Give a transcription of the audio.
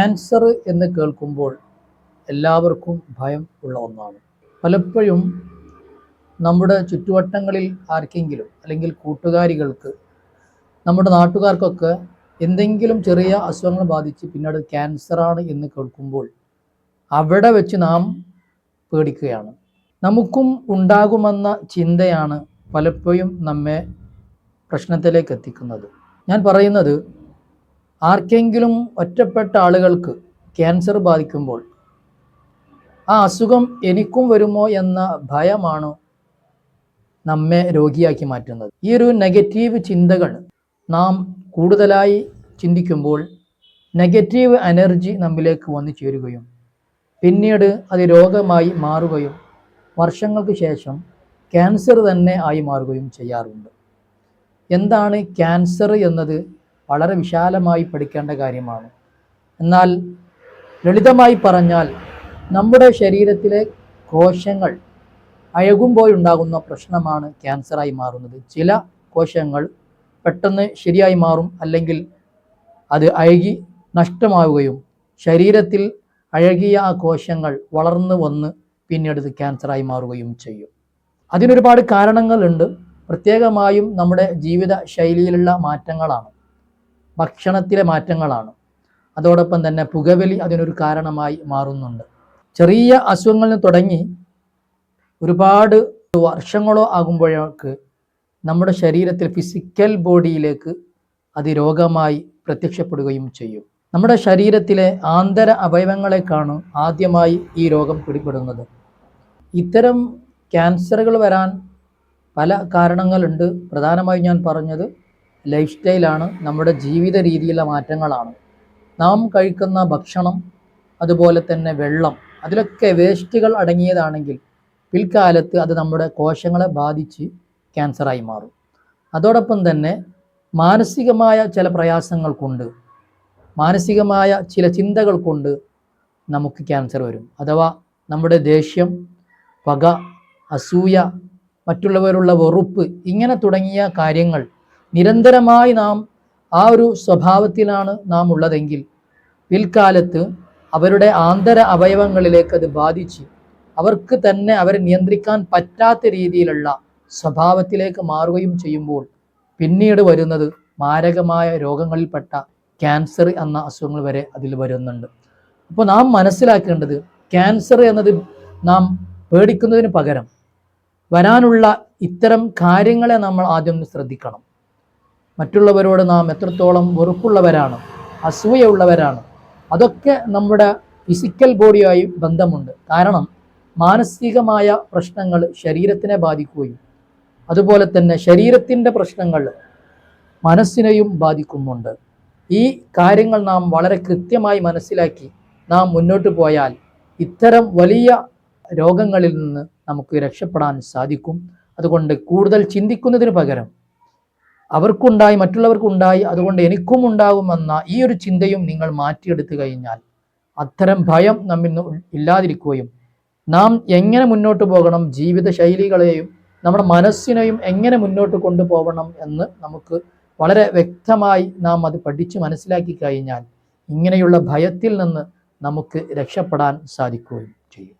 Cancer എന്ന് കേൾക്കുമ്പോൾ എല്ലാവർക്കും ഭയം ഉള്ള ഒന്നാണ്. പലപ്പോഴും നമ്മുടെ ചുറ്റുവട്ടങ്ങളിൽ ആർക്കെങ്കിലും അല്ലെങ്കിൽ കൂട്ടുകാരികൾക്ക്, നമ്മുടെ നാട്ടുകാർക്കൊക്കെ എന്തെങ്കിലും ചെറിയ അസുഖങ്ങൾ ബാധിച്ച് പിന്നീട് ക്യാൻസറാണ് എന്ന് കേൾക്കുമ്പോൾ അവിടെ വെച്ച് നാം പേടിക്കുകയാണ്. നമുക്കും ഉണ്ടാകുമെന്ന ചിന്തയാണ് പലപ്പോഴും നമ്മെ പ്രശ്നത്തിലേക്ക് എത്തിക്കുന്നത്. ഞാൻ പറയുന്നത്, ആർക്കെങ്കിലും ഒറ്റപ്പെട്ട ആളുകൾക്ക് ക്യാൻസർ ബാധിക്കുമ്പോൾ ആ അസുഖം എനിക്കും വരുമോ എന്ന ഭയമാണ് നമ്മെ രോഗിയാക്കി മാറ്റുന്നത്. ഈ ഒരു നെഗറ്റീവ് ചിന്തകൾ നാം കൂടുതലായി ചിന്തിക്കുമ്പോൾ നെഗറ്റീവ് എനർജി നമ്മിലേക്ക് വന്നു ചേരുകയും പിന്നീട് അത് രോഗമായി മാറുകയും വർഷങ്ങൾക്ക് ശേഷം ക്യാൻസർ തന്നെ ആയി മാറുകയും ചെയ്യാറുണ്ട്. എന്താണ് ക്യാൻസർ എന്നത് വളരെ വിശാലമായി പഠിക്കേണ്ട കാര്യമാണ്. എന്നാൽ ലളിതമായി പറഞ്ഞാൽ, നമ്മുടെ ശരീരത്തിലെ കോശങ്ങൾ അഴകുമ്പോഴുണ്ടാകുന്ന പ്രശ്നമാണ് ക്യാൻസറായി മാറുന്നത്. ചില കോശങ്ങൾ പെട്ടെന്ന് ശരിയായി മാറും, അല്ലെങ്കിൽ അത് അഴുകി നഷ്ടമാവുകയും ശരീരത്തിൽ അഴകിയ ആ കോശങ്ങൾ വളർന്നു വന്ന് പിന്നീട് ഇത് ക്യാൻസറായി മാറുകയും ചെയ്യും. അതിനൊരുപാട് കാരണങ്ങളുണ്ട്. പ്രത്യേകമായും നമ്മുടെ ജീവിത ശൈലിയിലുള്ള മാറ്റങ്ങളാണ്, ഭക്ഷണത്തിലെ മാറ്റങ്ങളാണ്. അതോടൊപ്പം തന്നെ പുകവലി അതിനൊരു കാരണമായി മാറുന്നുണ്ട്. ചെറിയ അസുഖങ്ങളിൽ നിന്ന് തുടങ്ങി ഒരുപാട് വർഷങ്ങളോ ആകുമ്പോഴേക്ക് നമ്മുടെ ശരീരത്തിൽ ഫിസിക്കൽ ബോഡിയിലേക്ക് അത് രോഗമായി പ്രത്യക്ഷപ്പെടുകയും ചെയ്യും. നമ്മുടെ ശരീരത്തിലെ ആന്തര അവയവങ്ങളെക്കാണ് ആദ്യമായി ഈ രോഗം പിടിപെടുന്നത്. ഇത്തരം ക്യാൻസറുകൾ വരാൻ പല കാരണങ്ങളുണ്ട്. പ്രധാനമായും ഞാൻ പറഞ്ഞത് ലൈഫ് സ്റ്റൈലാണ്, നമ്മുടെ ജീവിത രീതിയിലുള്ള മാറ്റങ്ങളാണ്. നാം കഴിക്കുന്ന ഭക്ഷണം, അതുപോലെ തന്നെ വെള്ളം, അതിലൊക്കെ വേസ്റ്റുകൾ അടങ്ങിയതാണെങ്കിൽ പിൽക്കാലത്ത് അത് നമ്മുടെ കോശങ്ങളെ ബാധിച്ച് ക്യാൻസറായി മാറും. അതോടൊപ്പം തന്നെ മാനസികമായ ചില പ്രയാസങ്ങൾ കൊണ്ട്, മാനസികമായ ചില ചിന്തകൾ കൊണ്ട് നമുക്ക് ക്യാൻസർ വരും. അഥവാ നമ്മുടെ ദേഷ്യം, പക, അസൂയ, മറ്റുള്ളവരുള്ള വെറുപ്പ്, ഇങ്ങനെ തുടങ്ങിയ കാര്യങ്ങൾ നിരന്തരമായി നാം ആ ഒരു സ്വഭാവത്തിലാണ് നാം ഉള്ളതെങ്കിൽ പിൽക്കാലത്ത് അവരുടെ ആന്തര അവയവങ്ങളിലേക്ക് അത് ബാധിച്ച് അവർക്ക് തന്നെ അവരെ നിയന്ത്രിക്കാൻ പറ്റാത്ത രീതിയിലുള്ള സ്വഭാവത്തിലേക്ക് മാറുകയും ചെയ്യുമ്പോൾ പിന്നീട് വരുന്നത് മാരകമായ രോഗങ്ങളിൽപ്പെട്ട ക്യാൻസർ എന്ന അസുഖങ്ങൾ വരെ അതിൽ വരുന്നുണ്ട്. അപ്പോൾ നാം മനസ്സിലാക്കേണ്ടത്, ക്യാൻസർ എന്നത് നാം പേടിക്കുന്നതിന് പകരം വരാനുള്ള ഇത്തരം കാര്യങ്ങളെ നമ്മൾ ആദ്യം ശ്രദ്ധിക്കണം. മറ്റുള്ളവരോട് നാം എത്രത്തോളം വെറുപ്പുള്ളവരാണ്, അസൂയുള്ളവരാണ്, അതൊക്കെ നമ്മുടെ ഫിസിക്കൽ ബോഡിയുമായി ബന്ധമുണ്ട്. കാരണം മാനസികമായ പ്രശ്നങ്ങൾ ശരീരത്തിനെ ബാധിക്കുകയും അതുപോലെ തന്നെ ശരീരത്തിൻ്റെ പ്രശ്നങ്ങൾ മനസ്സിനെയും ബാധിക്കുന്നുണ്ട്. ഈ കാര്യങ്ങൾ നാം വളരെ കൃത്യമായി മനസ്സിലാക്കി നാം മുന്നോട്ട് പോയാൽ ഇത്തരം വലിയ രോഗങ്ങളിൽ നിന്ന് നമുക്ക് രക്ഷപ്പെടാൻ സാധിക്കും. അതുകൊണ്ട് കൂടുതൽ ചിന്തിക്കുന്നതിന് പകരം അവർക്കുണ്ടായി, മറ്റുള്ളവർക്കുണ്ടായി, അതുകൊണ്ട് എനിക്കും ഉണ്ടാകുമെന്ന ഈ ഒരു ചിന്തയും നിങ്ങൾ മാറ്റിയെടുത്തു കഴിഞ്ഞാൽ അത്തരം ഭയം നമ്മിൽ ഇല്ലാതിരിക്കുകയും നാം എങ്ങനെ മുന്നോട്ട് പോകണം, ജീവിത ശൈലികളെയും നമ്മുടെ മനസ്സിനെയും എങ്ങനെ മുന്നോട്ട് കൊണ്ടുപോകണം എന്ന് നമുക്ക് വളരെ വ്യക്തമായി നാം അത് പഠിച്ച് മനസ്സിലാക്കി കഴിഞ്ഞാൽ ഇങ്ങനെയുള്ള ഭയത്തിൽ നിന്ന് നമുക്ക് രക്ഷപ്പെടാൻ സാധിക്കുകയും ചെയ്യും.